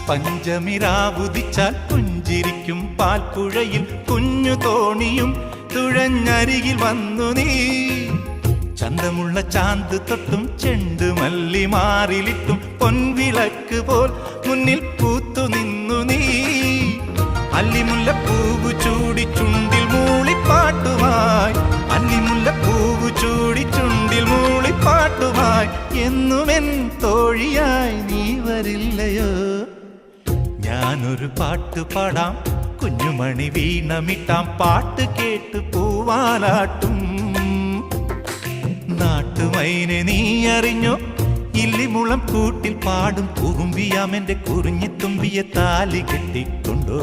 പഞ്ചമിരാവുദിച്ചാൽ പുഞ്ചിരിക്കും പാൽപ്പുഴയിൽ കുഞ്ഞു തോണിയും തുഴഞ്ഞരികിൽ വന്നു നീ. ചന്തമുള്ള ചാന്ത് തൊട്ടും ചെണ്ടുമല്ലി മാറിലിട്ടും പൊൻവിളക്ക് പോൽ മുന്നിൽ പൂത്തു നിന്നു നീ. അല്ലിമുല്ലപ്പൂവ് ചൂടി ചുണ്ടിൽ മൂളിപ്പാട്ടുമായി, അല്ലിമുല്ലപ്പൂവ് ചൂടി ചുണ്ടിൽ മൂളിപ്പാട്ടുമായി. എന്നുമെൻ തോഴിയായി നീ വരില്ലയോ? ഞാനൊരു പാട്ട് പാടാം, കുഞ്ഞുമണി വീണമിട്ടാം, പാട്ട് കേട്ട് പൂവാലാട്ടും. നാട്ടുമൈനെ നീ അറിഞ്ഞോ? ഇല്ലിമുളം കൂട്ടിൽ പാടും പൂമ്പിയാമെന്റെ കുറിഞ്ഞിത്തുമ്പിയെ താലി കെട്ടിക്കൊണ്ടോ?